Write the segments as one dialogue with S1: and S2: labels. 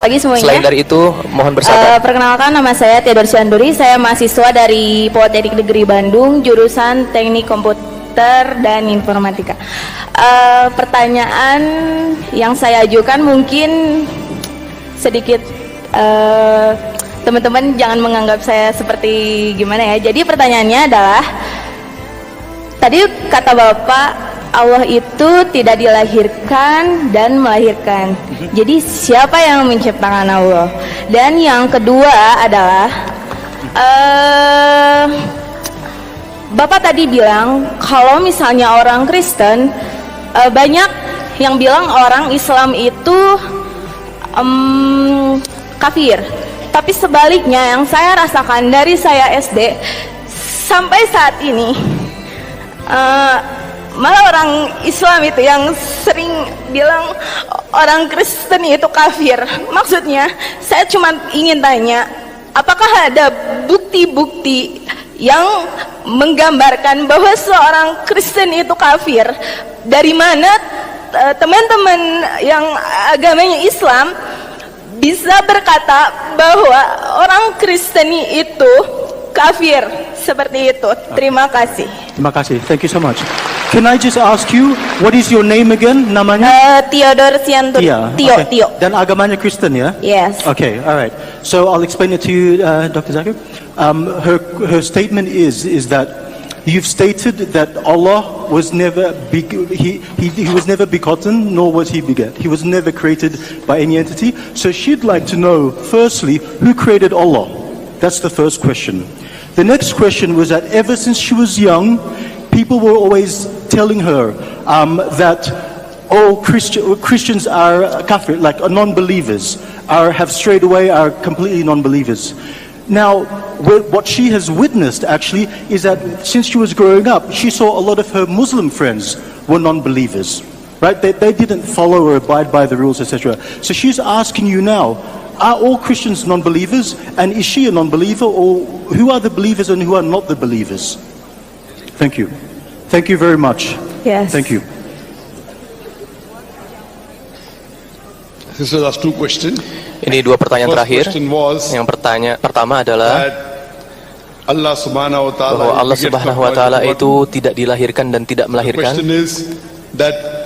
S1: pagi semuanya.
S2: Selain dari itu, mohon bersabar.
S1: Perkenalkan, nama saya Theodor Syanduri. Saya mahasiswa dari Politeknik Negeri Bandung, jurusan Teknik Komputer dan Informatika. Pertanyaan yang saya ajukan mungkin sedikit teman-teman jangan menganggap saya seperti gimana ya. Jadi pertanyaannya adalah, tadi kata Bapak, Allah itu tidak dilahirkan dan melahirkan. Jadi siapa yang menciptakan Allah? Dan yang kedua adalah Bapak tadi bilang kalau misalnya orang Kristen, banyak yang bilang orang Islam itu kafir. Tapi sebaliknya yang saya rasakan dari saya SD sampai saat ini, malah orang Islam itu yang sering bilang orang Kristen itu kafir. Maksudnya saya cuma ingin tanya, apakah ada bukti-bukti yang menggambarkan bahwa seorang Kristen itu kafir? Dari mana teman-teman yang agamanya Islam bisa berkata bahwa orang Kristen itu kafir seperti itu? Terima kasih.
S3: Terima kasih. Thank you so much. Can I just ask you, what is your name again? Namanya?
S1: Theodor Syanduri.
S3: Okay.
S1: Tio.
S3: Dan agamanya Kristen, ya?
S1: Yes.
S3: Okay, all right. So I'll explain it to you, Dr. Zakir. Her statement is that you've stated that Allah was never he was never begotten, nor was he beget. He was never created by any entity. So she'd like to know, firstly, who created Allah? That's the first question. The next question was that ever since she was young, people were always telling her that all Christians are kafir, like non-believers, have strayed away, are completely non-believers. Now, what she has witnessed actually is that since she was growing up, she saw a lot of her Muslim friends were non-believers, right? They didn't follow or abide by the rules, etc. So she's asking you now, are all Christians non-believers? And is she a non-believer? Or who are the believers and who are not the believers? Thank you. Thank you very much.
S1: Yes.
S3: Thank you.
S4: This was asked two questions.
S2: Ini dua pertanyaan terakhir. Yang pertama adalah
S4: Allah Subhanahu wa Ta'ala,
S2: bahwa Allah Subhanahu wa Ta'ala itu tidak dilahirkan dan tidak melahirkan.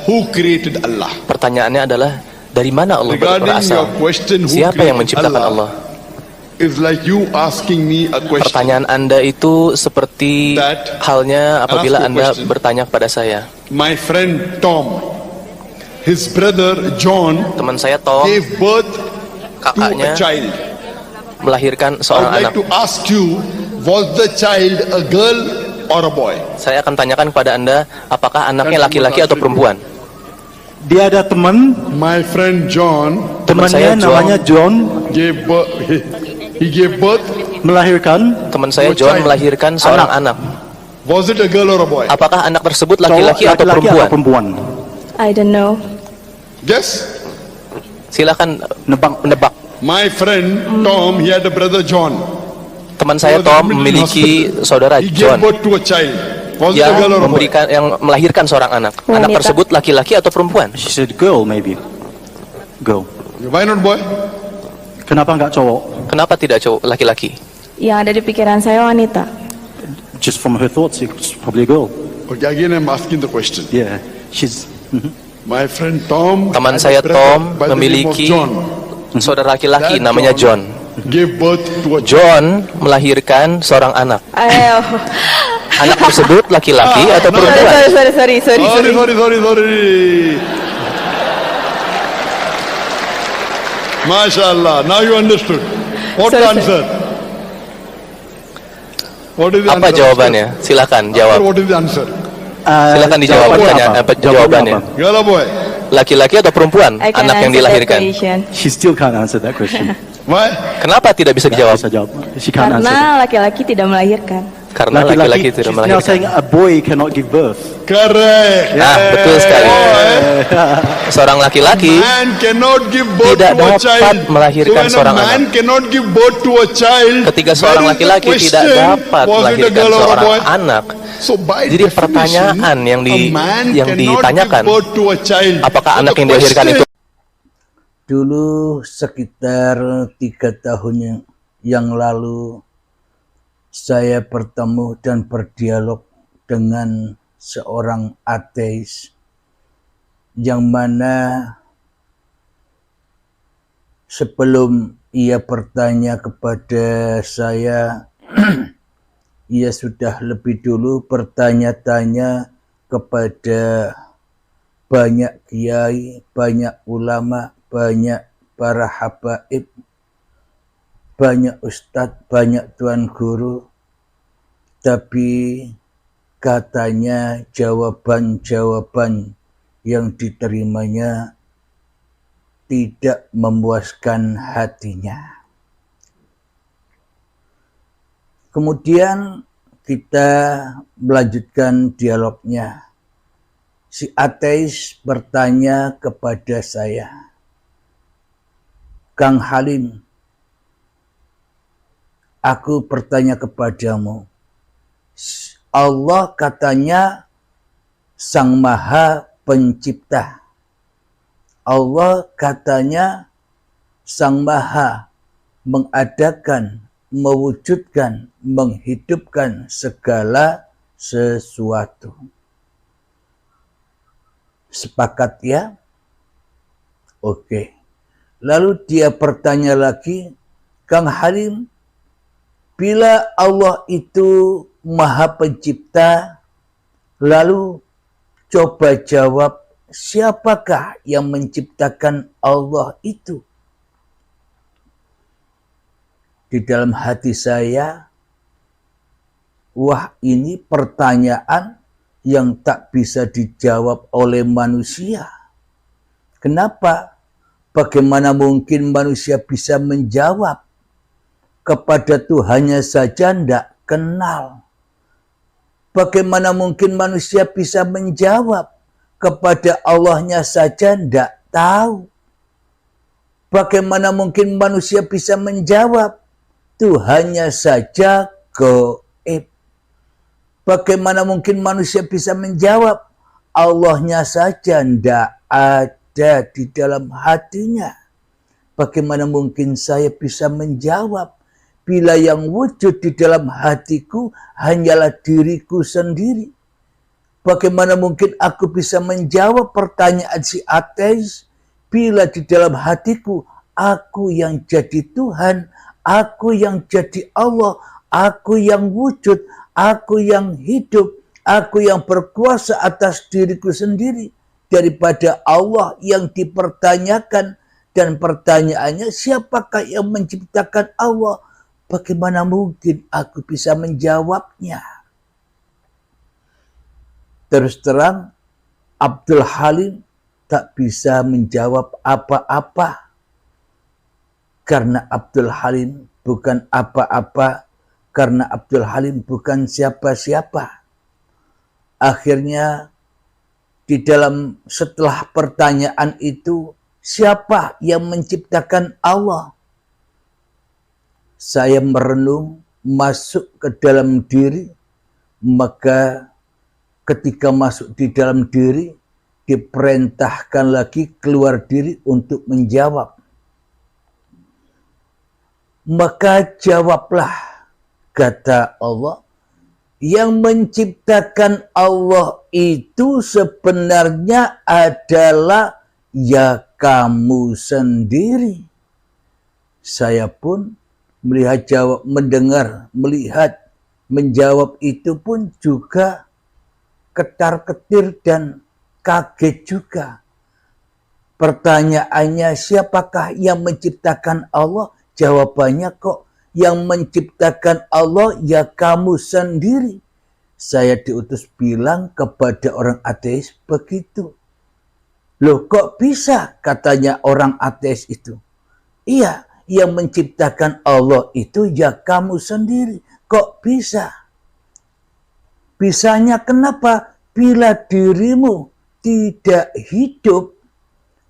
S4: Who created Allah?
S2: Pertanyaannya adalah, dari mana Allah berasal? Siapa yang menciptakan Allah?
S4: Like you asking me a question.
S2: Pertanyaan Anda itu seperti halnya apabila Anda bertanya kepada saya.
S4: My friend Tom, his brother John,
S2: teman saya Tom,
S4: gave birth
S2: kakaknya
S4: to a child.
S2: Melahirkan seorang anak.
S4: I would like to ask you, was the child a girl or a boy?
S2: Saya akan tanyakan kepada Anda, apakah anaknya laki-laki atau perempuan?
S3: Dia ada teman,
S4: my friend John,
S3: temannya namanya John,
S4: he gave birth,
S2: melahirkan. Teman saya John melahirkan seorang anak.
S4: Was it a girl or a boy?
S2: Apakah anak tersebut laki-laki atau perempuan?
S1: I don't know.
S4: Guess.
S2: Silakan menebak.
S4: My friend Tom, he had a brother John.
S2: Teman saya Tom memiliki saudara John.
S4: He gave birth to a child. Was it a girl or a boy?
S2: Yang melahirkan seorang anak. Anak tersebut laki-laki atau perempuan?
S3: She said girl, maybe. Girl.
S4: Why not boy?
S3: Kenapa enggak cowok?
S2: Kenapa tidak cowok, laki-laki?
S1: Yang ada di pikiran saya wanita.
S3: Just from her thoughts, it's probably a girl.
S4: Okay, again I'm asking the question.
S3: Yeah, she's.
S4: My friend Tom.
S2: Teman saya Tom memiliki saudara laki-laki namanya John.
S4: Gave birth to a
S2: John melahirkan seorang anak. Anak tersebut laki-laki atau perempuan?
S1: Sorry.
S4: Masya Allah, now you understood. What the answer? What is the
S2: Apa
S4: answer?
S2: jawabannya? Silakan jawab.
S4: What is the answer?
S2: Silakan dijawab jawabannya.
S4: Girl or boy?
S2: Laki-laki atau perempuan anak yang dilahirkan?
S3: She still can't answer that question.
S4: Why?
S2: Kenapa tidak bisa dijawab?
S1: Karena laki-laki tidak melahirkan.
S2: Karena laki-laki tidak melahirkan.
S3: Now saying a boy cannot give birth.
S4: Correct.
S2: Nah, betul sekali. Seorang laki-laki tidak dapat melahirkan seorang anak. Ketika seorang laki-laki tidak dapat melahirkan seorang anak, jadi pertanyaan yang ditanyakan, apakah anak yang dilahirkan itu
S5: Dulu sekitar 3 tahun yang lalu saya bertemu dan berdialog dengan seorang ateis yang mana sebelum ia bertanya kepada saya, ia sudah lebih dulu bertanya-tanya kepada banyak kiai, banyak ulama, banyak para habaib, banyak ustadz, banyak tuan guru, tapi katanya jawaban-jawaban yang diterimanya tidak memuaskan hatinya. Kemudian kita melanjutkan dialognya. Si ateis bertanya kepada saya, Kang Halim, aku bertanya kepadamu, Allah katanya Sang Maha Pencipta. Allah katanya Sang Maha mengadakan, mewujudkan, menghidupkan segala sesuatu. Sepakat ya? Oke. Lalu dia bertanya lagi, Kang Halim, bila Allah itu Maha Pencipta, lalu coba jawab, siapakah yang menciptakan Allah itu? Di dalam hati saya, wah ini pertanyaan yang tak bisa dijawab oleh manusia. Kenapa? Bagaimana mungkin manusia bisa menjawab? Kepada Tuhannya saja tidak kenal. Bagaimana mungkin manusia bisa menjawab? Kepada Allahnya saja tidak tahu. Bagaimana mungkin manusia bisa menjawab? Tuhannya saja gaib. Bagaimana mungkin manusia bisa menjawab? Allahnya saja tidak ada di dalam hatinya. Bagaimana mungkin saya bisa menjawab bila yang wujud di dalam hatiku hanyalah diriku sendiri? Bagaimana mungkin aku bisa menjawab pertanyaan si ateis bila di dalam hatiku aku yang jadi Tuhan, aku yang jadi Allah, aku yang wujud, aku yang hidup, aku yang berkuasa atas diriku sendiri, daripada Allah yang dipertanyakan. Dan pertanyaannya, siapakah yang menciptakan Allah? Bagaimana mungkin aku bisa menjawabnya? Terus terang, Abdul Halim tak bisa menjawab apa-apa. Karena Abdul Halim bukan apa-apa, karena Abdul Halim bukan siapa-siapa. Akhirnya, di dalam setelah pertanyaan itu, siapa yang menciptakan Allah? Saya merenung, masuk ke dalam diri, maka ketika masuk di dalam diri, diperintahkan lagi keluar diri untuk menjawab. Maka jawablah, kata Allah, yang menciptakan Allah itu sebenarnya adalah ya kamu sendiri. Saya pun melihat jawab, mendengar, melihat, menjawab itu pun juga ketar-ketir dan kaget juga. Pertanyaannya, siapakah yang menciptakan Allah? Jawabannya kok yang menciptakan Allah ya kamu sendiri. Saya diutus bilang kepada orang ateis begitu. Loh kok bisa, katanya orang ateis itu. Iya, yang menciptakan Allah itu ya kamu sendiri. Kok bisa? Bisanya kenapa? Bila dirimu tidak hidup,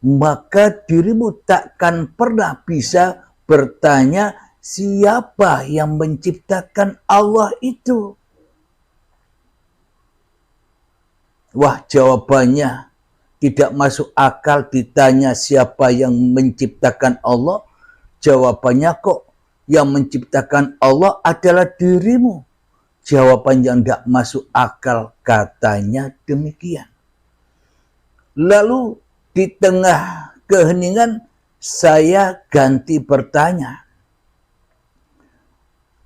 S5: maka dirimu takkan pernah bisa bertanya siapa yang menciptakan Allah itu. Wah, jawabannya Tidak masuk akal ditanya siapa yang menciptakan Allah. Jawabannya kok yang menciptakan Allah adalah dirimu. Jawaban yang tidak masuk akal, katanya demikian. Lalu di tengah keheningan saya ganti bertanya.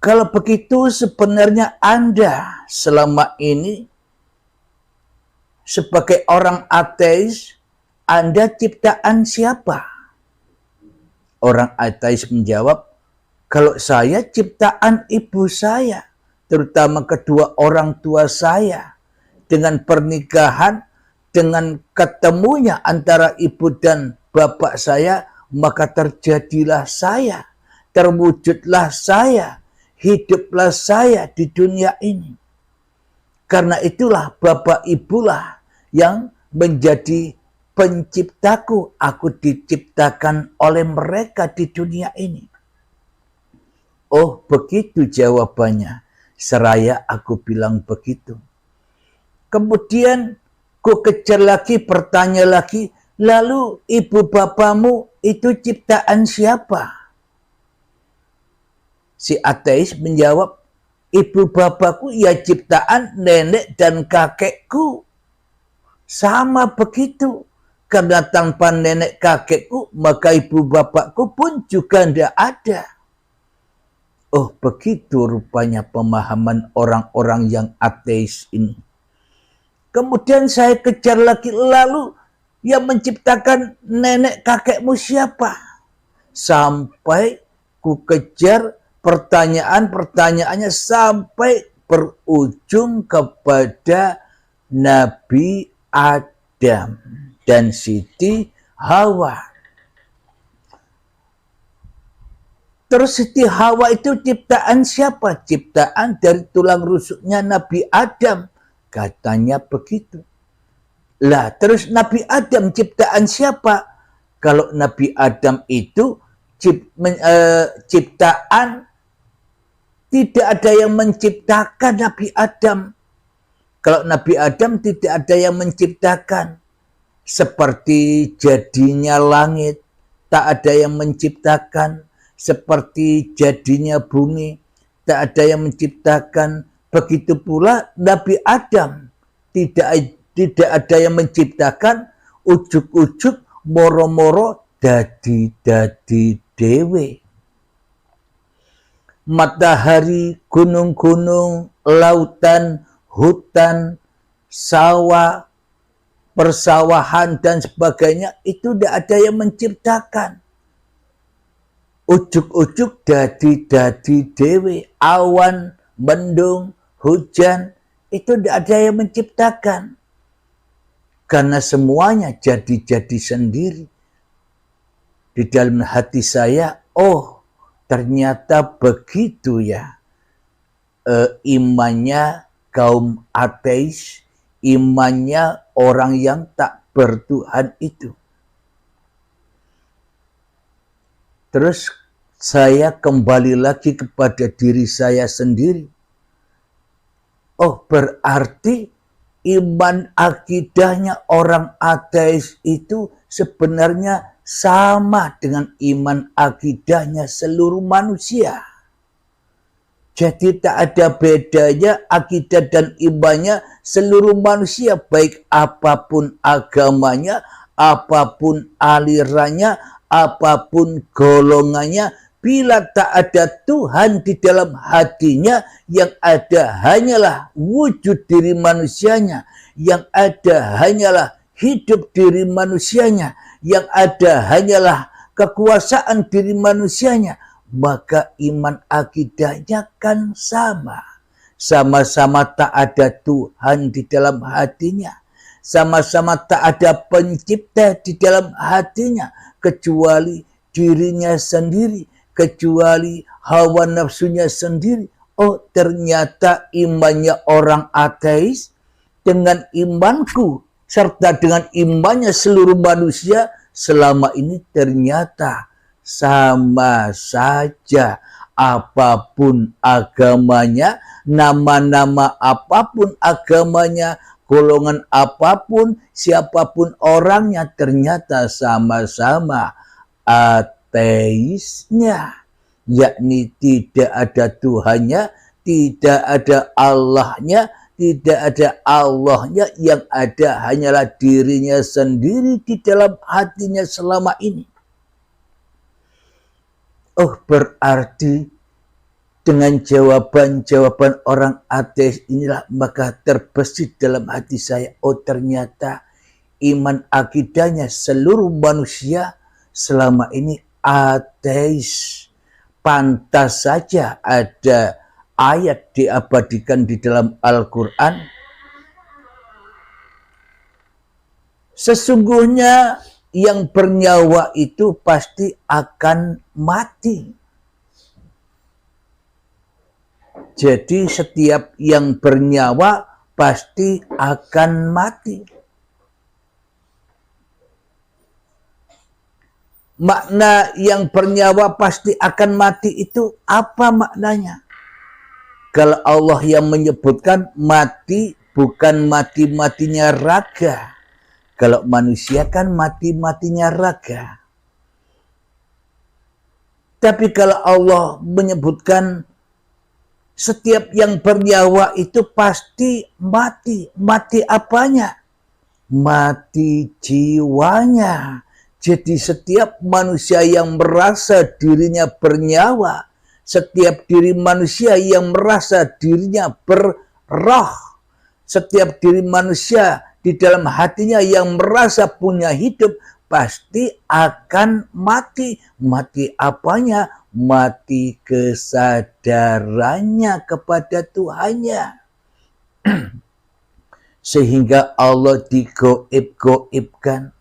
S5: Kalau begitu sebenarnya Anda selama ini sebagai orang ateis, Anda ciptaan siapa? Orang ateis menjawab, kalau saya ciptaan ibu saya, terutama kedua orang tua saya. Dengan pernikahan, dengan ketemunya antara ibu dan bapak saya, maka terjadilah saya, terwujudlah saya, hiduplah saya di dunia ini. Karena itulah bapak ibulah yang menjadi penciptaku. Aku diciptakan oleh mereka di dunia ini. Oh, begitu jawabannya. Seraya aku bilang begitu. Kemudian ku kejar lagi, bertanya lagi, lalu ibu bapamu itu ciptaan siapa? Si ateis menjawab, ibu bapakku ya ciptaan nenek dan kakekku. Sama begitu. Karena tanpa nenek kakekku, maka ibu bapakku pun juga tidak ada. Oh, begitu rupanya pemahaman orang-orang yang ateis ini. Kemudian saya kejar lagi, lalu yang menciptakan nenek kakekmu siapa? Sampai ku kejar pertanyaannya sampai berujung kepada Nabi Adam dan Siti Hawa. Terus Siti Hawa itu ciptaan siapa? Ciptaan dari tulang rusuknya Nabi Adam. Katanya begitu. Lah, terus Nabi Adam ciptaan siapa? Kalau Nabi Adam itu ciptaan, tidak ada yang menciptakan Nabi Adam. Kalau Nabi Adam tidak ada yang menciptakan. Seperti jadinya langit, tak ada yang menciptakan. Seperti jadinya bumi, tak ada yang menciptakan. Begitu pula Nabi Adam, tidak ada yang menciptakan, ujuk-ujuk, moro-moro, dadi dewe. Matahari, gunung-gunung, lautan, hutan, sawah, persawahan, dan sebagainya, itu tidak ada yang menciptakan. Ujuk-ujuk dadi dewe, awan, mendung, hujan, itu tidak ada yang menciptakan. Karena semuanya jadi sendiri. Di dalam hati saya, oh ternyata begitu ya. Imannya kaum ateis, imannya orang yang tak bertuhan itu. Terus saya kembali lagi kepada diri saya sendiri. Oh, berarti iman akidahnya orang ateis itu sebenarnya sama dengan iman akidahnya seluruh manusia. Jadi tak ada bedanya akidah dan imannya seluruh manusia, baik apapun agamanya, apapun alirannya, apapun golongannya. Bila tak ada Tuhan di dalam hatinya, yang ada hanyalah wujud diri manusianya, yang ada hanyalah hidup diri manusianya, yang ada hanyalah kekuasaan diri manusianya, maka iman akidahnya kan sama. Sama-sama tak ada Tuhan di dalam hatinya. Sama-sama tak ada pencipta di dalam hatinya, kecuali dirinya sendiri, kecuali hawa nafsunya sendiri. Oh, ternyata imannya orang ateis dengan imanku serta dengan imannya seluruh manusia selama ini ternyata sama saja. Apapun agamanya, nama-nama apapun agamanya, golongan apapun, siapapun orangnya, ternyata sama-sama ateisnya, yakni tidak ada Tuhannya, tidak ada Allahnya, tidak ada Allahnya, yang ada hanyalah dirinya sendiri di dalam hatinya selama ini. Oh, berarti dengan jawaban-jawaban orang ateis inilah maka terbesit dalam hati saya, oh ternyata iman akidahnya seluruh manusia selama ini ateis. Pantas saja ada ayat diabadikan di dalam Al-Quran, sesungguhnya yang bernyawa itu pasti akan mati. Jadi setiap yang bernyawa pasti akan mati. Makna yang bernyawa pasti akan mati itu apa maknanya? Kalau Allah yang menyebutkan mati, bukan mati-matinya raga. Kalau manusia kan mati-matinya raga. Tapi kalau Allah menyebutkan setiap yang bernyawa itu pasti mati. Mati apanya? Mati jiwanya. Jadi setiap manusia yang merasa dirinya bernyawa, setiap diri manusia yang merasa dirinya berroh, setiap diri manusia di dalam hatinya yang merasa punya hidup, pasti akan mati. Mati apanya? Mati kesadarannya kepada Tuhannya. Sehingga Allah digoib-goibkan,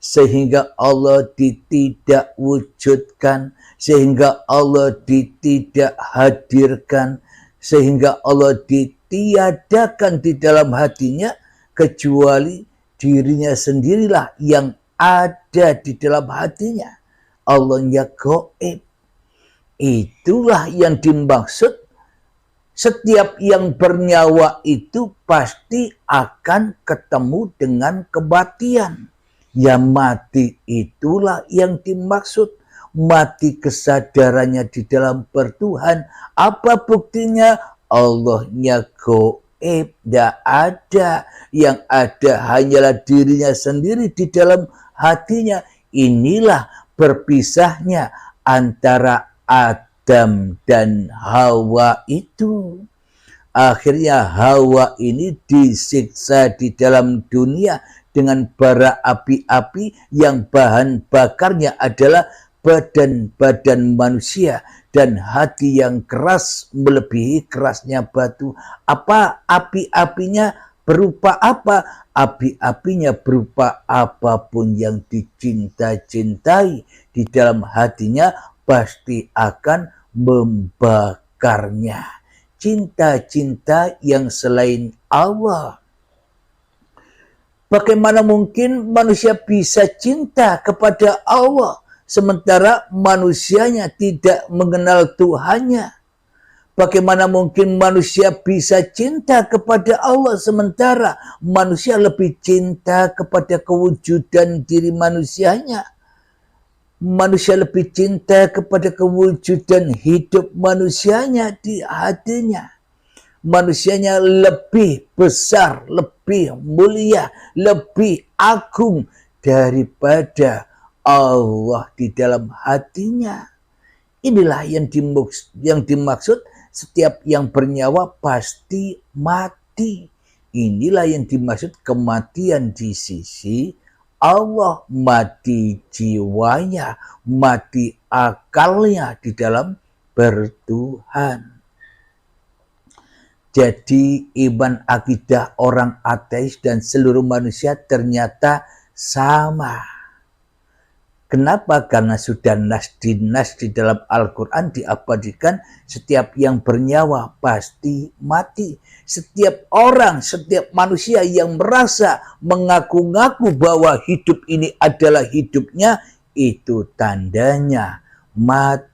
S5: sehingga Allah ditidakwujudkan, sehingga Allah ditidakhadirkan, sehingga Allah ditiadakan di dalam hatinya, kecuali dirinya sendirilah yang ada di dalam hatinya. Allahnya goib. Itulah yang dimaksud, setiap yang bernyawa itu pasti akan ketemu dengan kematian. Ya mati itulah yang dimaksud, mati kesadarannya di dalam bertuhan. Apa buktinya? Allahnya goib, tidak ada. Yang ada hanyalah dirinya sendiri di dalam hatinya. Inilah berpisahnya antara Adam dan Hawa itu. Akhirnya Hawa ini disiksa di dalam dunia dengan bara api-api yang bahan bakarnya adalah badan-badan manusia dan hati yang keras melebihi kerasnya batu. Apa api-apinya? Berupa apa? Api-apinya berupa apapun yang dicinta-cintai di dalam hatinya pasti akan membakarnya. Cinta-cinta yang selain Allah. Bagaimana mungkin manusia bisa cinta kepada Allah sementara manusianya tidak mengenal Tuhannya? Bagaimana mungkin manusia bisa cinta kepada Allah sementara manusia lebih cinta kepada kewujudan diri manusianya? Manusia lebih cinta kepada kewujudan hidup manusianya di hatinya. Manusianya lebih besar, lebih mulia, lebih agung daripada Allah di dalam hatinya. Inilah yang dimaksud setiap yang bernyawa pasti mati. Inilah yang dimaksud kematian di sisi Allah, mati jiwanya, mati akalnya di dalam bertuhan. Jadi iman akidah orang ateis dan seluruh manusia ternyata sama. Kenapa? Karena sudah nas di dalam Al-Quran diabadikan setiap yang bernyawa pasti mati. Setiap orang, setiap manusia yang merasa mengaku-ngaku bahwa hidup ini adalah hidupnya, itu tandanya mati.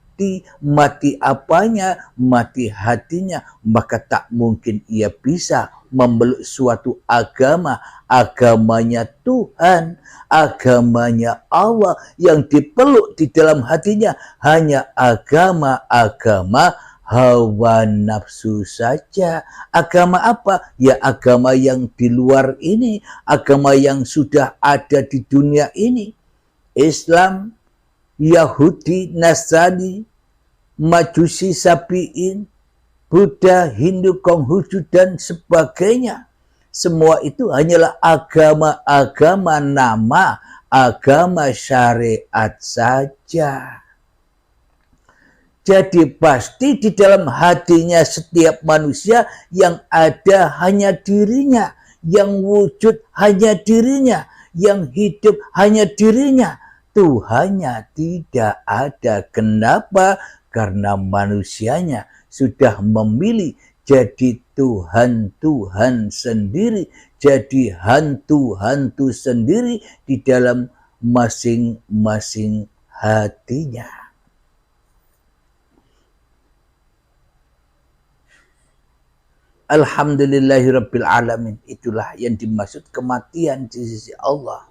S5: mati apanya? Mati hatinya. Maka tak mungkin ia bisa memeluk suatu agama, agamanya Tuhan, agamanya Allah. Yang dipeluk di dalam hatinya hanya agama-agama hawa nafsu saja. Agama apa? Ya agama yang di luar ini, agama yang sudah ada di dunia ini. Islam, Yahudi, Nasrani, Majusi, Sabiin, Buddha, Hindu, Konghucu, dan sebagainya. Semua itu hanyalah agama-agama nama, agama syariat saja. Jadi pasti di dalam hatinya setiap manusia yang ada hanya dirinya, yang wujud hanya dirinya, yang hidup hanya dirinya. Tuhannya tidak ada. Kenapa? Karena manusianya sudah memilih jadi Tuhan-Tuhan sendiri, jadi hantu-hantu sendiri di dalam masing-masing hatinya. Alhamdulillahirabbil alamin. Itulah yang dimaksud kematian di sisi Allah.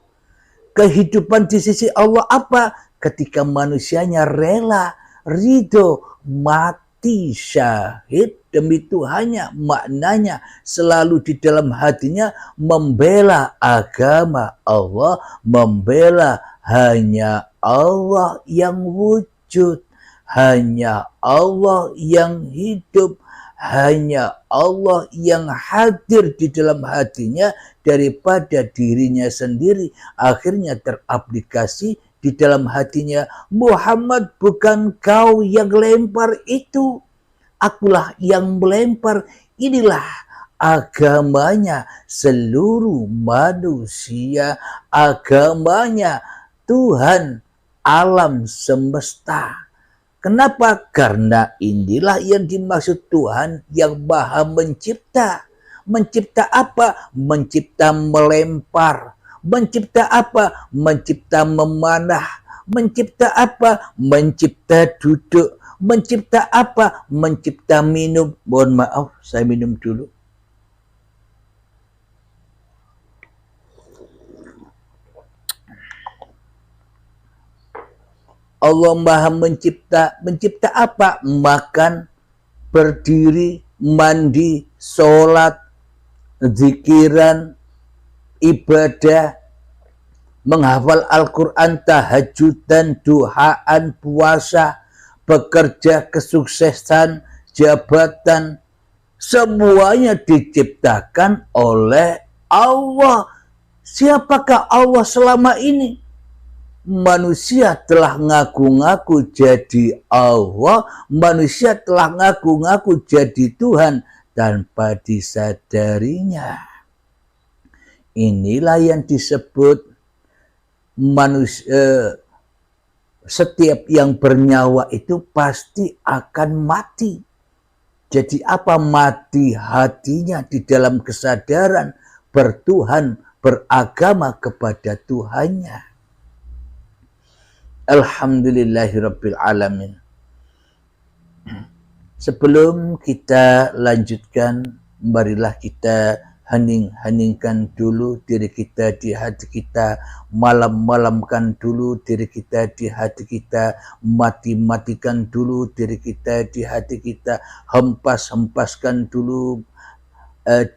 S5: Kehidupan di sisi Allah apa? Ketika manusianya rela, ridho, mati syahid demi Tuhannya. Maknanya selalu di dalam hatinya membela agama Allah, membela hanya Allah yang wujud, hanya Allah yang hidup, hanya Allah yang hadir di dalam hatinya daripada dirinya sendiri. Akhirnya teraplikasi di dalam hatinya, Muhammad bukan kau yang lempar itu, akulah yang melempar. Inilah agamanya seluruh manusia, agamanya Tuhan alam semesta. Kenapa? Karena inilah yang dimaksud Tuhan yang Maha Mencipta. Mencipta apa? Mencipta melempar. Mencipta apa? Mencipta memanah. Mencipta apa? Mencipta duduk. Mencipta apa? Mencipta minum. Mohon maaf, saya minum dulu. Allah Maha Mencipta. Mencipta apa? Makan, berdiri, mandi, sholat, zikiran, ibadah, menghafal Al-Quran, tahajudan, duhaan, puasa, bekerja, kesuksesan, jabatan. Semuanya diciptakan oleh Allah. Siapakah Allah selama ini? Manusia telah ngaku-ngaku jadi Allah, manusia telah ngaku-ngaku jadi Tuhan tanpa disadarinya. Inilah yang disebut manusia, setiap yang bernyawa itu pasti akan mati. Jadi apa? Mati hatinya di dalam kesadaran bertuhan, beragama kepada Tuhannya. Alhamdulillahirabbil alamin. Sebelum kita lanjutkan, marilah kita hening-heningkan dulu diri kita di hati kita, malam-malamkan dulu diri kita di hati kita, mati-matikan dulu diri kita di hati kita, hempas-hempaskan dulu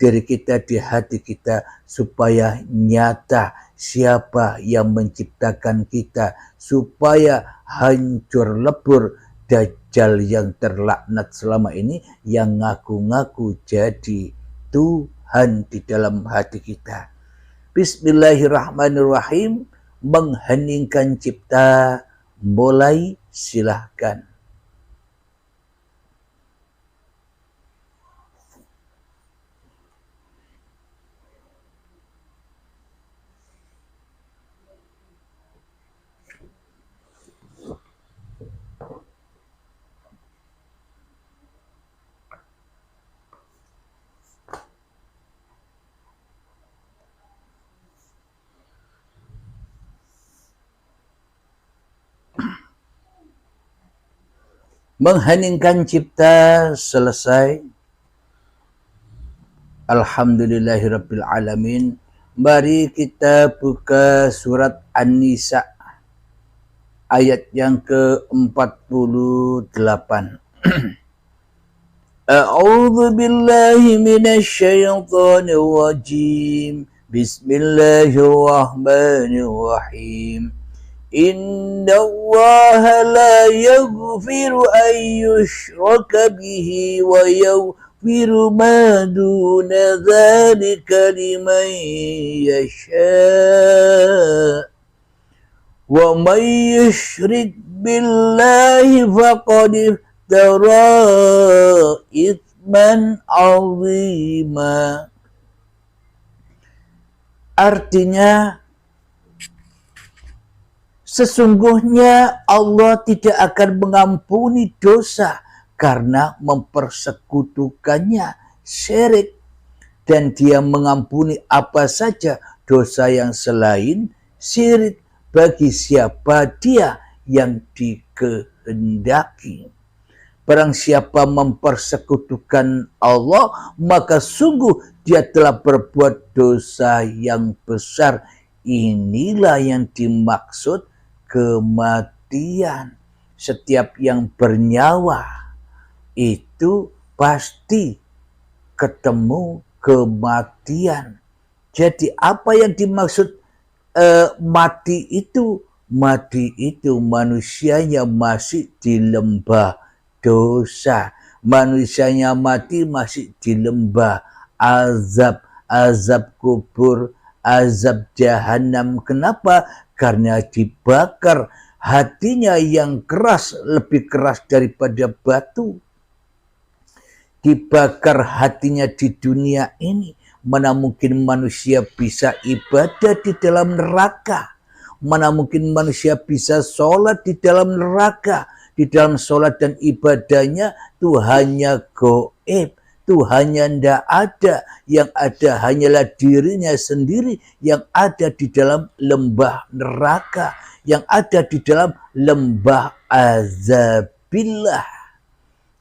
S5: diri kita di hati kita, supaya nyata siapa yang menciptakan kita, supaya hancur lebur dajjal yang terlaknat selama ini yang ngaku-ngaku jadi Tuhan di dalam hati kita. Bismillahirrahmanirrahim. Mengheningkan cipta, mulai, silahkan. Mengheningkan cipta selesai. Alhamdulillahirabbil alamin. Mari kita buka surat An-Nisa ayat yang ke-48. A'udzu billahi minasy syaithanir rajim. Bismillahirrahmanirrahim. Inna Allaha la yaghfiru an yushraka bihi wa yaghfiru ma duna dzalika liman yasha. Wa may yushrik billahi faqad iftara itsman 'azima. Artinya, sesungguhnya Allah tidak akan mengampuni dosa karena mempersekutukannya syirik, dan Dia mengampuni apa saja dosa yang selain syirik bagi siapa Dia yang dikehendaki. Barang siapa mempersekutukan Allah, maka sungguh dia telah berbuat dosa yang besar. Inilah yang dimaksud kematian. Setiap yang bernyawa itu pasti ketemu kematian. Jadi apa yang dimaksud mati itu? Mati itu manusianya masih di lembah dosa. Manusianya mati masih di lembah azab. Azab kubur, azab jahanam. Kenapa? Karena dibakar. Hatinya yang keras, lebih keras daripada batu. Dibakar hatinya di dunia ini. Mana mungkin manusia bisa ibadah di dalam neraka? Mana mungkin manusia bisa sholat di dalam neraka? Di dalam sholat dan ibadahnya Tuhannya gaib. Tuhannya tidak ada. Yang ada hanyalah dirinya sendiri yang ada di dalam lembah neraka. Yang ada di dalam lembah azabillah.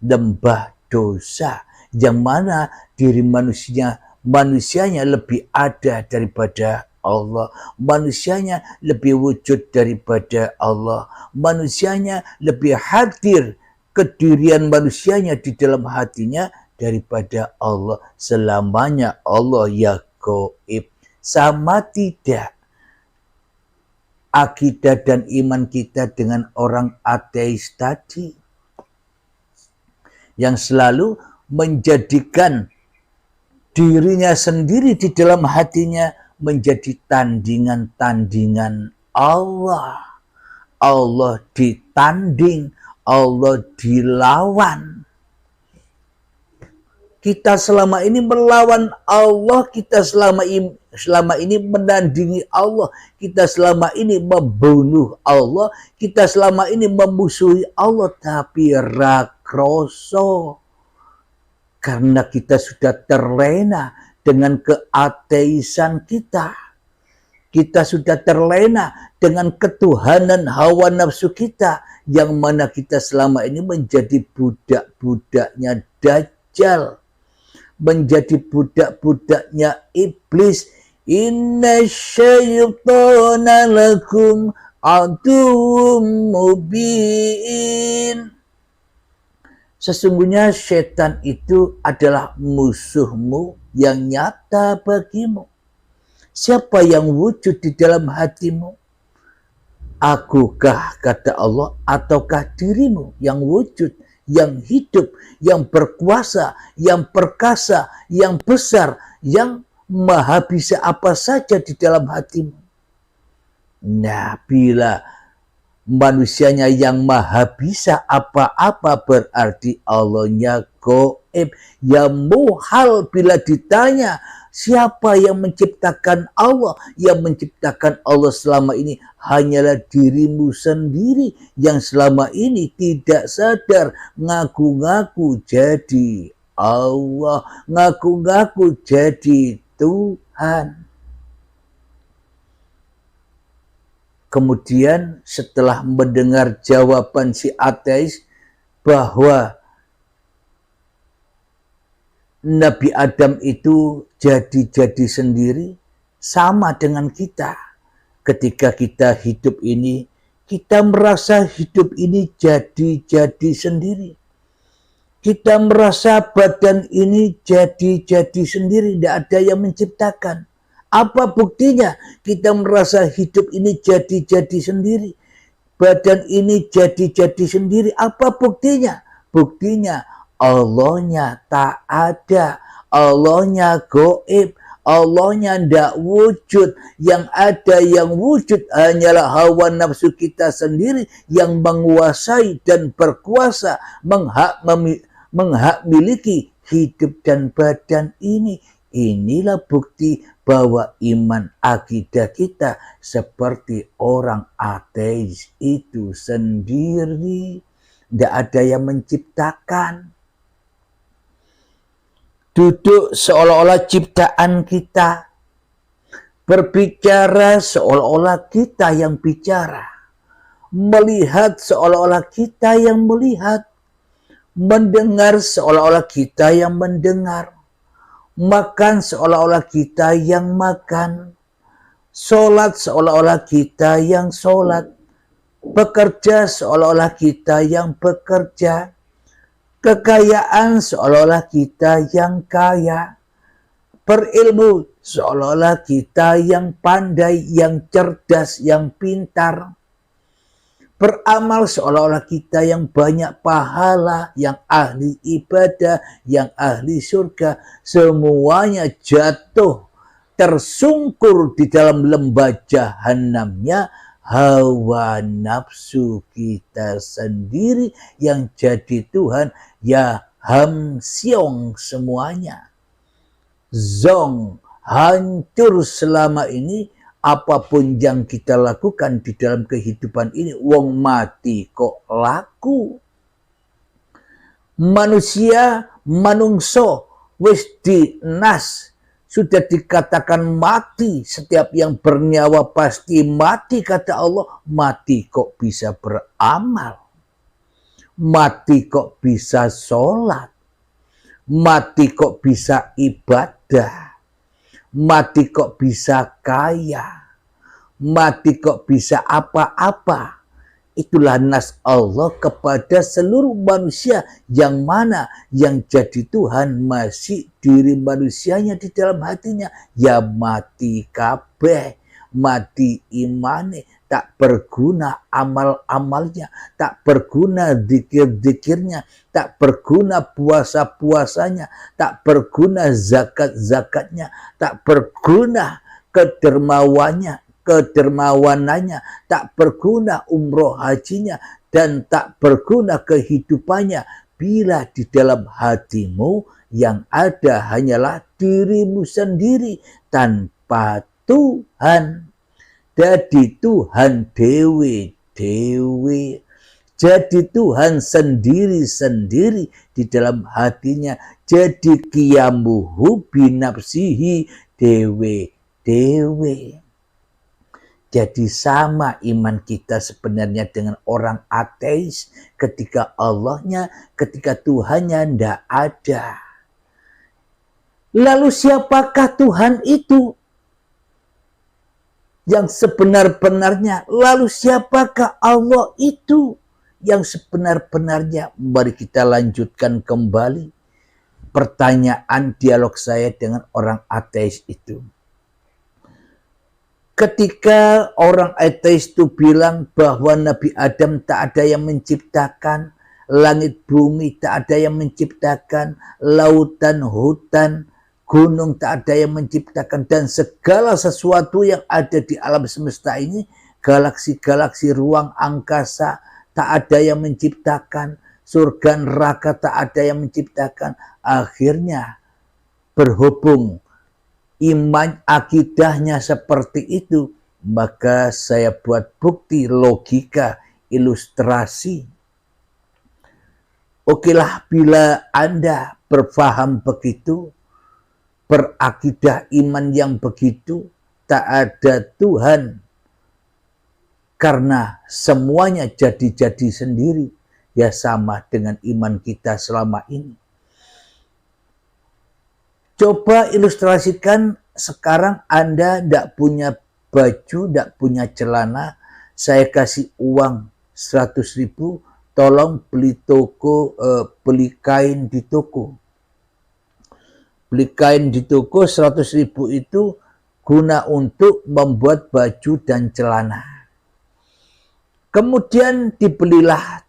S5: Lembah dosa. Yang mana diri manusianya lebih ada daripada Allah. Manusianya lebih wujud daripada Allah. Manusianya lebih hadir kedirian manusianya di dalam hatinya daripada Allah. Selamanya Allah ya gaib. Sama tidak akidah dan iman kita dengan orang ateis tadi yang selalu menjadikan dirinya sendiri di dalam hatinya menjadi tandingan-tandingan Allah. Allah ditanding, Allah dilawan. Kita selama ini melawan Allah, kita selama ini menandingi Allah, kita selama ini membunuh Allah, kita selama ini memusuhi Allah, tapi rakroso. Karena kita sudah terlena dengan keateisan kita. Kita sudah terlena dengan ketuhanan hawa nafsu kita. Yang mana kita selama ini menjadi budak-budaknya Dajjal. Menjadi budak-budaknya iblis. Inna syaitana lakum aduwwum mubin. Sesungguhnya setan itu adalah musuhmu yang nyata bagimu. Siapa yang wujud di dalam hatimu? Akukah, kata Allah, ataukah dirimu yang wujud, yang hidup, yang berkuasa, yang perkasa, yang besar, yang maha bisa apa saja di dalam hatimu? Nah, bila manusianya yang maha bisa apa-apa, berarti Allahnya gaib. Ya muhal bila ditanya siapa yang menciptakan Allah. Yang menciptakan Allah selama ini hanyalah dirimu sendiri yang selama ini tidak sadar, ngaku-ngaku jadi Allah, ngaku-ngaku jadi Tuhan. Kemudian setelah mendengar jawaban si ateis, bahwa Nabi Adam itu jadi-jadi sendiri, sama dengan kita. Ketika kita hidup ini, kita merasa hidup ini jadi-jadi sendiri. Kita merasa badan ini jadi-jadi sendiri, tidak ada yang menciptakan. Apa buktinya? Kita merasa hidup ini jadi-jadi sendiri. Badan ini jadi-jadi sendiri. Apa buktinya? Buktinya Allahnya tak ada. Allahnya gaib. Allahnya tidak wujud. Yang ada yang wujud hanyalah hawa nafsu kita sendiri yang menguasai dan berkuasa, miliki hidup dan badan ini. Inilah bukti bahwa iman akidah kita seperti orang ateis itu sendiri. Tidak ada yang menciptakan. Duduk seolah-olah ciptaan kita. Berbicara seolah-olah kita yang bicara. Melihat seolah-olah kita yang melihat. Mendengar seolah-olah kita yang mendengar. Makan seolah-olah kita yang makan. Sholat seolah-olah kita yang sholat. Bekerja seolah-olah kita yang bekerja. Kekayaan seolah-olah kita yang kaya. Berilmu seolah-olah kita yang pandai, yang cerdas, yang pintar. Beramal seolah-olah kita yang banyak pahala, yang ahli ibadah, yang ahli surga. Semuanya jatuh, tersungkur di dalam lembah jahanamnya hawa nafsu kita sendiri yang jadi Tuhan. Ya hamsiong semuanya. Zong, hancur selama ini. Apapun yang kita lakukan di dalam kehidupan ini, wong mati kok laku. Manusia, manungso, wis dinas, sudah dikatakan mati. Setiap yang bernyawa pasti mati, kata Allah. Mati kok bisa beramal. Mati kok bisa sholat. Mati kok bisa ibadah. Mati kok bisa kaya. Mati kok bisa apa-apa. Itulah nas Allah kepada seluruh manusia. Yang mana yang jadi Tuhan masih diri manusianya di dalam hatinya. Ya mati kabeh. Mati imane. Tak berguna amal-amalnya. Tak berguna zikir-zikirnya. Tak berguna puasa-puasanya. Tak berguna zakat-zakatnya. Tak berguna kedermawanannya. Tak berguna umroh hajinya. Dan tak berguna kehidupannya. Bila di dalam hatimu yang ada hanyalah dirimu sendiri tanpa Tuhan. Jadi Tuhan dewe-dewe. Jadi Tuhan sendiri-sendiri di dalam hatinya. Jadi qiyamuhu binafsihi dewe-dewe. Jadi sama iman kita sebenarnya dengan orang ateis. Ketika Allahnya, ketika Tuhannya tidak ada. Lalu siapakah Tuhan itu? Yang sebenar-benarnya. Lalu siapakah Allah itu yang sebenar-benarnya? Mari kita lanjutkan kembali pertanyaan dialog saya dengan orang ateis itu. Ketika orang ateis itu bilang bahwa Nabi Adam tak ada yang menciptakan, langit bumi tak ada yang menciptakan, lautan, hutan, gunung tak ada yang menciptakan, dan segala sesuatu yang ada di alam semesta ini, galaksi-galaksi ruang angkasa, tak ada yang menciptakan, surga neraka tak ada yang menciptakan. Akhirnya berhubung iman akidahnya seperti itu, maka saya buat bukti, logika, ilustrasi. Okelah, bila Anda berfaham begitu, berakidah iman yang begitu, tak ada Tuhan karena semuanya jadi-jadi sendiri. ya sama dengan iman kita selama ini. Coba ilustrasikan sekarang Anda tidak punya baju, tidak punya celana, saya kasih uang 100.000, tolong beli kain di toko. Beli kain di toko 100.000 itu guna untuk membuat baju dan celana. Kemudian dibelilah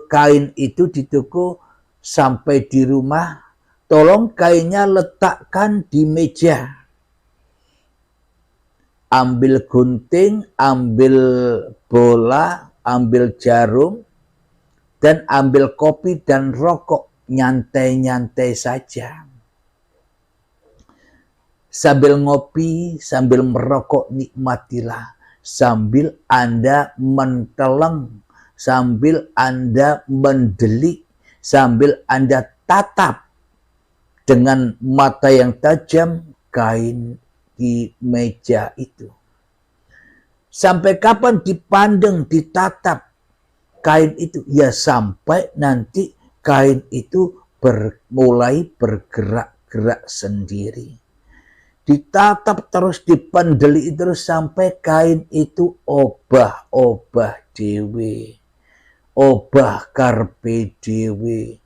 S5: kain itu di toko, sampai di rumah, tolong kainnya letakkan di meja. Ambil gunting, ambil bola, ambil jarum, dan ambil kopi dan rokok. Nyantai-nyantai saja. Sambil ngopi, sambil merokok, nikmatilah. Sambil Anda menteleng, sambil Anda mendelik, sambil Anda tatap dengan mata yang tajam kain di meja itu. Sampai kapan dipandang, ditatap kain itu? Ya sampai nanti kain itu mulai bergerak-gerak sendiri. Ditatap terus, dipandeli terus sampai kain itu obah-obah dewe, obah karpe dewe.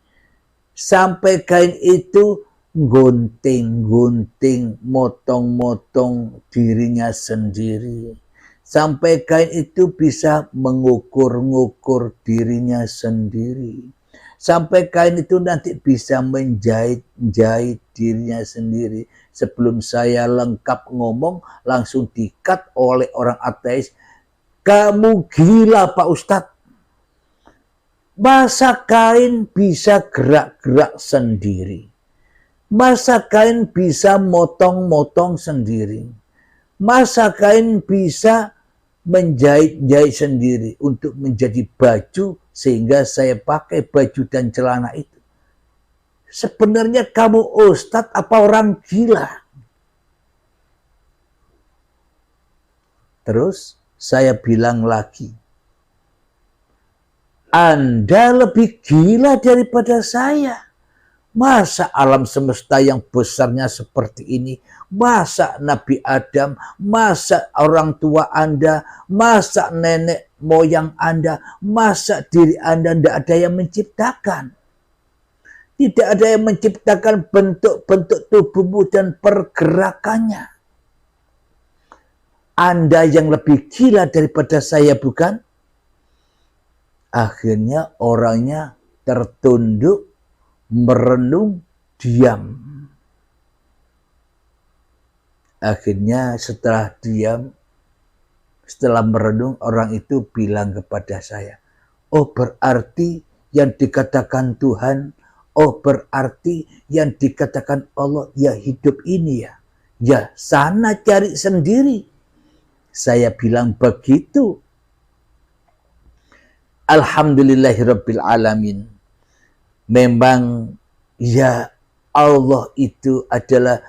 S5: Sampai kain itu gunting-gunting, motong-motong dirinya sendiri. Sampai kain itu bisa mengukur-ngukur dirinya sendiri. Sampai kain itu nanti bisa menjahit dirinya sendiri. Sebelum saya lengkap ngomong, langsung di-cut oleh orang ateis. Kamu gila Pak Ustadz. Masa kain bisa gerak-gerak sendiri? Masa kain bisa motong-motong sendiri? Masa kain bisa menjahit-jahit sendiri untuk menjadi baju sehingga saya pakai baju dan celana itu? Sebenarnya kamu ustadz apa orang gila? Terus saya bilang lagi, Anda lebih gila daripada saya. Masa alam semesta yang besarnya seperti ini? Masa Nabi Adam? Masa orang tua Anda? Masa nenek moyang Anda? Masa diri Anda tidak ada yang menciptakan? Tidak ada yang menciptakan bentuk-bentuk tubuhmu dan pergerakannya. Anda yang lebih gila daripada saya, bukan? Akhirnya orangnya tertunduk, merenung, diam. Akhirnya setelah diam, setelah merenung, orang itu bilang kepada saya, oh berarti yang dikatakan Tuhan, oh berarti yang dikatakan Allah, ya hidup ini ya. Ya sana cari sendiri. Saya bilang begitu. Alhamdulillahirabbil alamin. Memang ya Allah itu adalah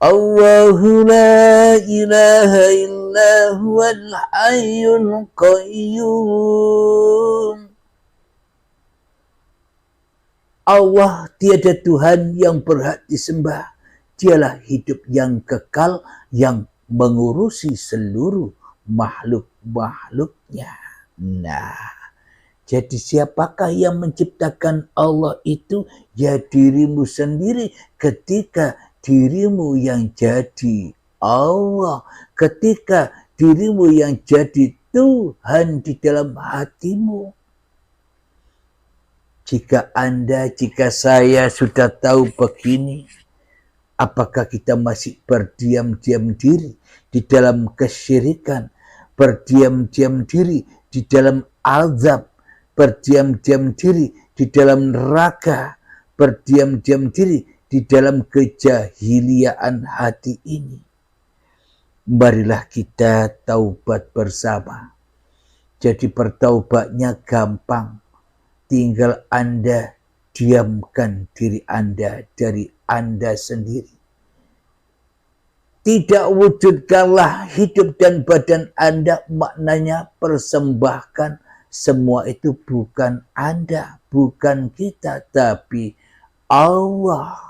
S5: Allahu la ilaha illa huwal hayyul qayyum. Allah tiada Tuhan yang berhak disembah. Dialah hidup yang kekal yang mengurusi seluruh makhluk-makhluknya. Nah, jadi siapakah yang menciptakan Allah itu? Ya dirimu sendiri. Ketika dirimu yang jadi Allah, ketika dirimu yang jadi Tuhan di dalam hatimu. Jika saya sudah tahu begini, apakah kita masih berdiam-diam diri di dalam kesyirikan, berdiam-diam diri di dalam azab, berdiam-diam diri di dalam neraka, berdiam-diam diri di dalam kejahiliaan hati ini? Marilah kita taubat bersama. Jadi bertaubatnya gampang. Tinggal Anda diamkan diri Anda dari Anda sendiri. Tidak wujudkanlah hidup dan badan Anda, maknanya persembahkan semua itu bukan Anda, bukan kita, tapi Allah.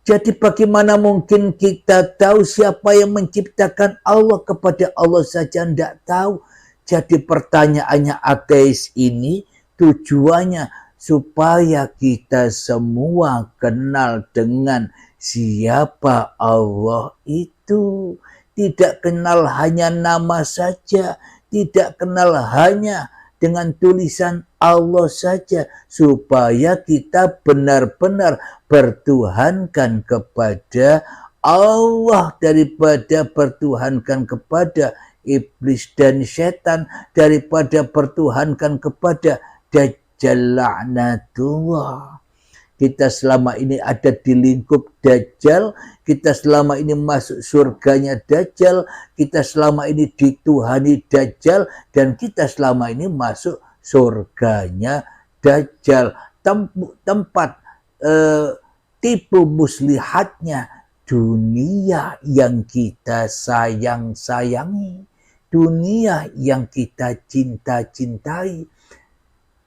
S5: Jadi bagaimana mungkin kita tahu siapa yang menciptakan Allah? Kepada Allah saja tidak tahu. Jadi pertanyaannya ateis ini tujuannya supaya kita semua kenal dengan siapa Allah itu. Tidak kenal hanya nama saja, tidak kenal hanya dengan tulisan Allah saja, supaya kita benar-benar bertuhankan kepada Allah daripada bertuhankan kepada iblis dan setan, daripada bertuhankan kepada Dajjal laknatullah. Kita selama ini ada di lingkup Dajjal, kita selama ini masuk surganya Dajjal, kita selama ini dituhani Dajjal, dan kita selama ini masuk surganya Dajjal. Tempat tipu muslihatnya dunia yang kita sayang-sayangi, dunia yang kita cinta-cintai.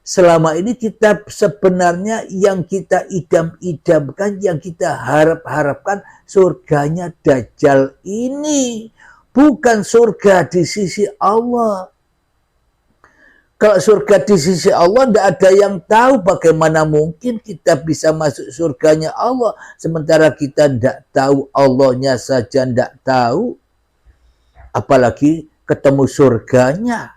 S5: Selama ini kita sebenarnya yang kita idam-idamkan, yang kita harap-harapkan surganya Dajjal ini, bukan surga di sisi Allah. Kalau surga di sisi Allah tidak ada yang tahu, bagaimana mungkin kita bisa masuk surganya Allah sementara kita tidak tahu, Allahnya saja tidak tahu, apalagi ketemu surganya.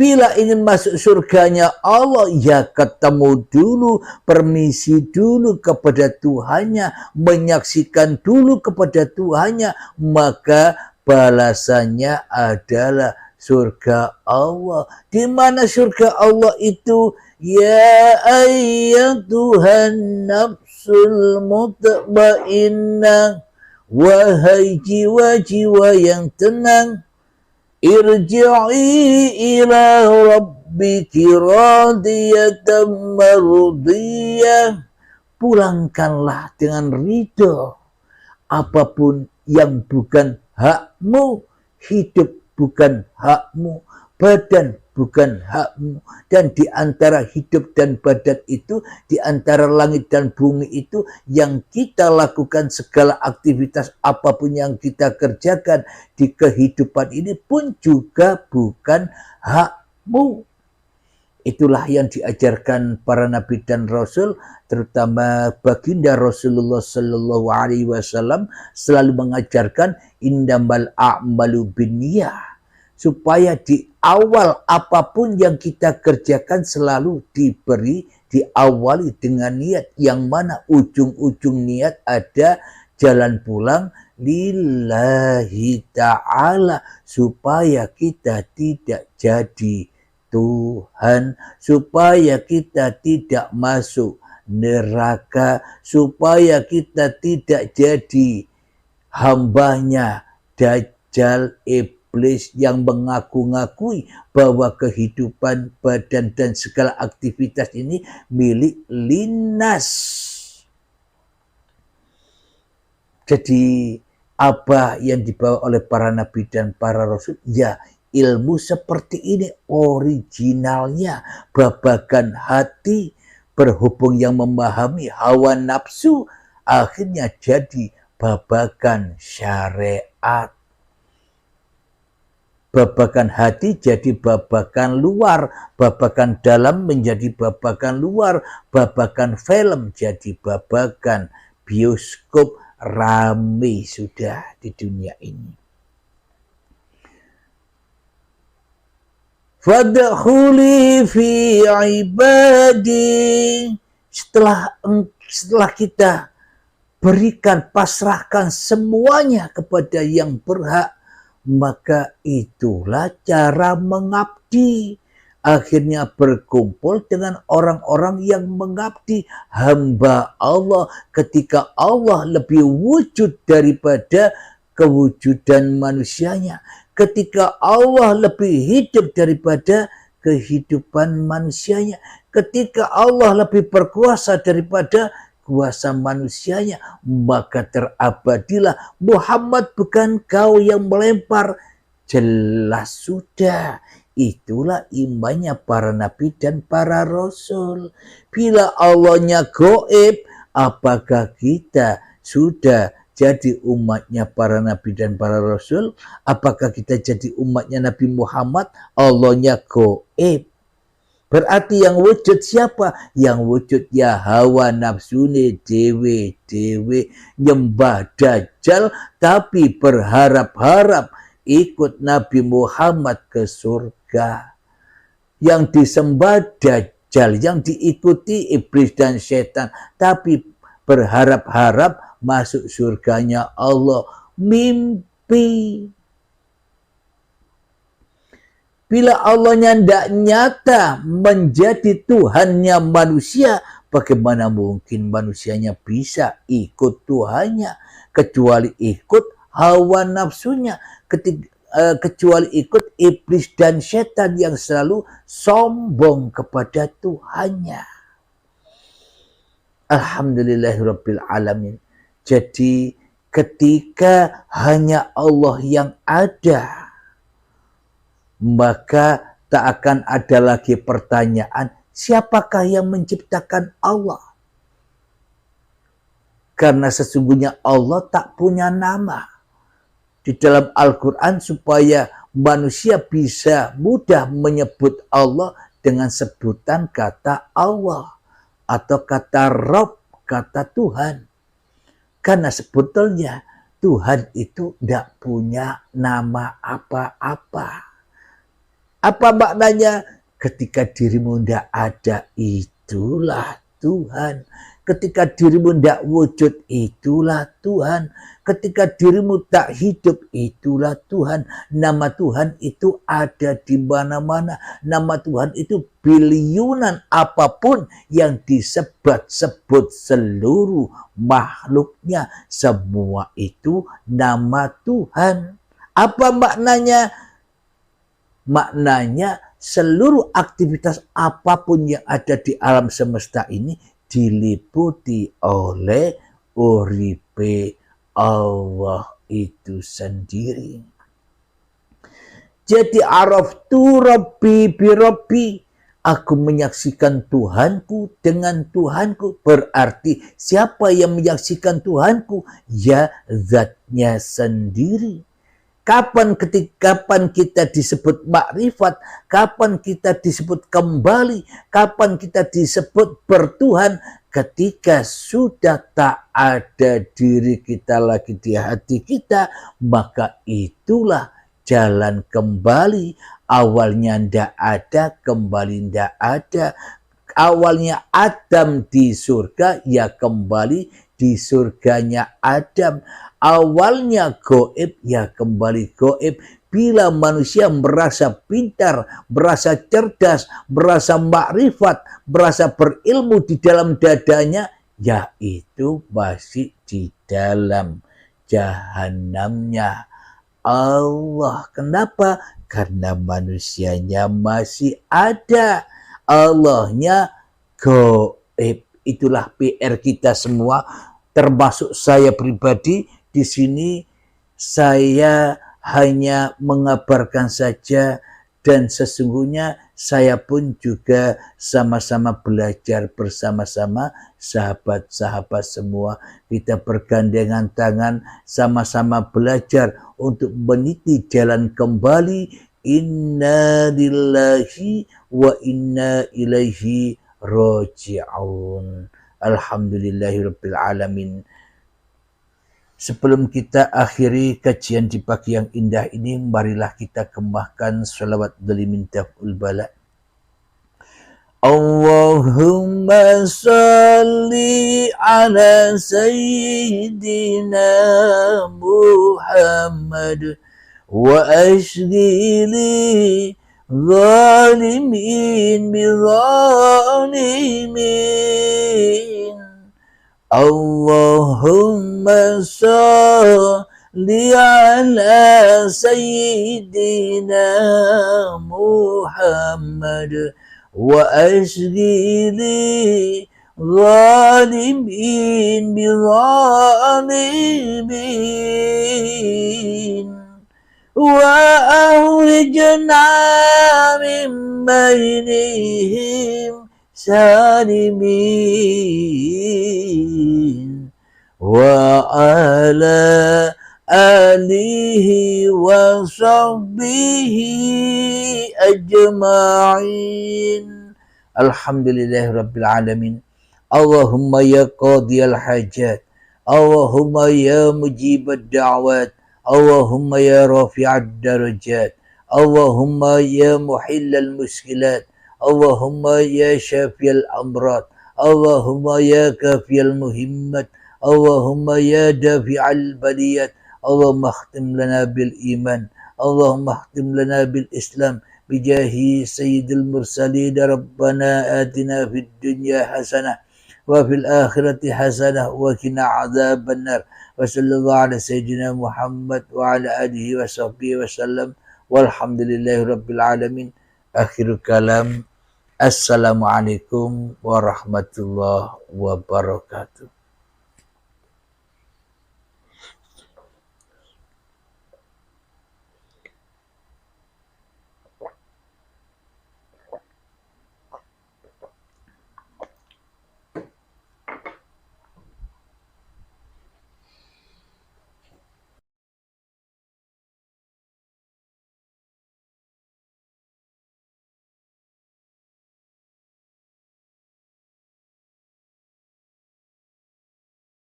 S5: Bila ingin masuk surganya Allah, ya ketemu dulu, permisi dulu kepada Tuhannya, menyaksikan dulu kepada Tuhannya, maka balasannya adalah surga Allah. Di mana surga Allah itu? Ya ayyatuhan nafsul mutmainnah, wahai jiwa-jiwa yang tenang, irji'i ila rabbiki radiyatan mardiyah, pulangkanlah dengan ridho. Apapun yang bukan hakmu, hidup bukan hakmu, badan bukan hakmu, dan di antara hidup dan badan itu, di antara langit dan bumi itu, yang kita lakukan segala aktivitas apapun yang kita kerjakan di kehidupan ini pun juga bukan hakmu. Itulah yang diajarkan para nabi dan rasul, terutama baginda Rasulullah Sallallahu Alaihi Wasallam selalu mengajarkan innamal a'malu binniyah, supaya di awal apapun yang kita kerjakan selalu diawali dengan niat, yang mana ujung-ujung niat ada jalan pulang lillahi ta'ala, supaya kita tidak jadi Tuhan, supaya kita tidak masuk neraka, supaya kita tidak jadi hambanya Dajjal iblis yang mengaku-ngakui bahwa kehidupan badan dan segala aktivitas ini milik linnas. Jadi apa yang dibawa oleh para nabi dan para rasul? Ya, ilmu seperti ini originalnya, babagan hati, berhubung yang memahami hawa nafsu, akhirnya jadi babagan syariat. Babagan hati jadi babagan luar, babagan dalam menjadi babagan luar, babagan film jadi babagan bioskop. Rame sudah di dunia ini. Fadkhuli fi ibadi. Setelah kita berikan, pasrahkan semuanya kepada yang berhak, maka itulah cara mengabdi. Akhirnya berkumpul dengan orang-orang yang mengabdi, hamba Allah, ketika Allah lebih wujud daripada kewujudan manusianya, ketika Allah lebih hidup daripada kehidupan manusianya, ketika Allah lebih berkuasa daripada kuasa manusianya, maka terabadilah Muhammad, bukan kau yang melempar Jelas sudah. Itulah imannya para nabi dan para rasul. Bila Allahnya gaib, apakah kita sudah jadi umatnya para nabi dan para rasul? Apakah kita jadi umatnya Nabi Muhammad? Allahnya gaib. Berarti yang wujud siapa? Yang wujud ya hawa nafsune dewe-dewe, nyembah dajjal tapi berharap-harap ikut Nabi Muhammad ke surga. Yang disembah dajjal, yang diikuti iblis dan setan, tapi berharap-harap masuk surganya Allah. Mimpi. Bila Allahnya tidak nyata menjadi Tuhannya manusia, bagaimana mungkin manusianya bisa ikut Tuhannya? Kecuali ikut hawa nafsunya, kecuali ikut iblis dan setan yang selalu sombong kepada Tuhannya. Alhamdulillahirabbil alamin. Jadi ketika hanya Allah yang ada, maka tak akan ada lagi pertanyaan, siapakah yang menciptakan Allah? Karena sesungguhnya Allah tak punya nama. Di dalam Al-Quran supaya manusia bisa mudah menyebut Allah dengan sebutan kata Allah atau kata Rabb, kata Tuhan. Karena sebetulnya Tuhan itu tidak punya nama apa-apa. Apa maknanya? Ketika dirimu tidak ada, itulah Tuhan. Ketika dirimu tidak wujud, itulah Tuhan. Ketika dirimu tak hidup, itulah Tuhan. Nama Tuhan itu ada di mana-mana. Nama Tuhan itu biliunan, apapun yang disebut-sebut seluruh makhluknya. Semua itu nama Tuhan. Apa maknanya? Maknanya seluruh aktivitas apapun yang ada di alam semesta ini diliputi oleh uripe Allah itu sendiri. Jadi araftu rabbi birabbi, aku menyaksikan Tuhanku dengan Tuhanku. Berarti siapa yang menyaksikan Tuhanku? Ya zatnya sendiri. Kapan kita disebut makrifat, kapan kita disebut kembali, kapan kita disebut bertuhan, ketika sudah tak ada diri kita lagi di hati kita, maka itulah jalan kembali. Awalnya ndak ada, kembali ndak ada. Awalnya Adam di surga, ya kembali di surganya Adam. Awalnya goib, ya kembali goib. Bila manusia merasa pintar, merasa cerdas, merasa makrifat, merasa berilmu di dalam dadanya, ya itu masih di dalam jahanamnya Allah. Kenapa? Karena manusianya masih ada. Allahnya goib. Itulah PR kita semua, termasuk saya pribadi. Di sini saya hanya mengabarkan saja, dan sesungguhnya saya pun juga sama-sama belajar bersama-sama sahabat-sahabat semua. Kita bergandengan tangan sama-sama belajar untuk meniti jalan kembali. Inna lillahi wa inna ilaihi raji'un. Alhamdulillahirabbil alamin. Sebelum kita akhiri kajian di pagi yang indah ini, marilah kita kemahkan sholawat dari mintaful bala. Allahumma salli ala sayyidina Muhammad wa ashghili zalimin bizalimin. Allahumma salli ala sayyidina Muhammad wa ashghili zalimin bizalimin wa وأخرجنا من بينهم سالمين وعلى آله وصحبه أجمعين. الحمد لله رب العالمين. اللهم يا قاضي الحاجات، اللهم يا مجيب الدعوات، اللهم يا رافع الدرجات، اللهم يا محل المشكلات، اللهم يا شافي الأمراض، اللهم يا كافي المهمات، اللهم يا دافع البليات. اللهم اختم لنا بالإيمان، اللهم اختم لنا بالإسلام بجاه سيد المرسلين. ربنا آتنا في الدنيا حسنة وفي الآخرة حسنة وقنا عذاب النار. وصلى الله على سيدنا محمد وعلى آله وصحبه وسلم والحمد لله رب العالمين. آخر كلام. Assalamualaikum warahmatullahi wabarakatuh.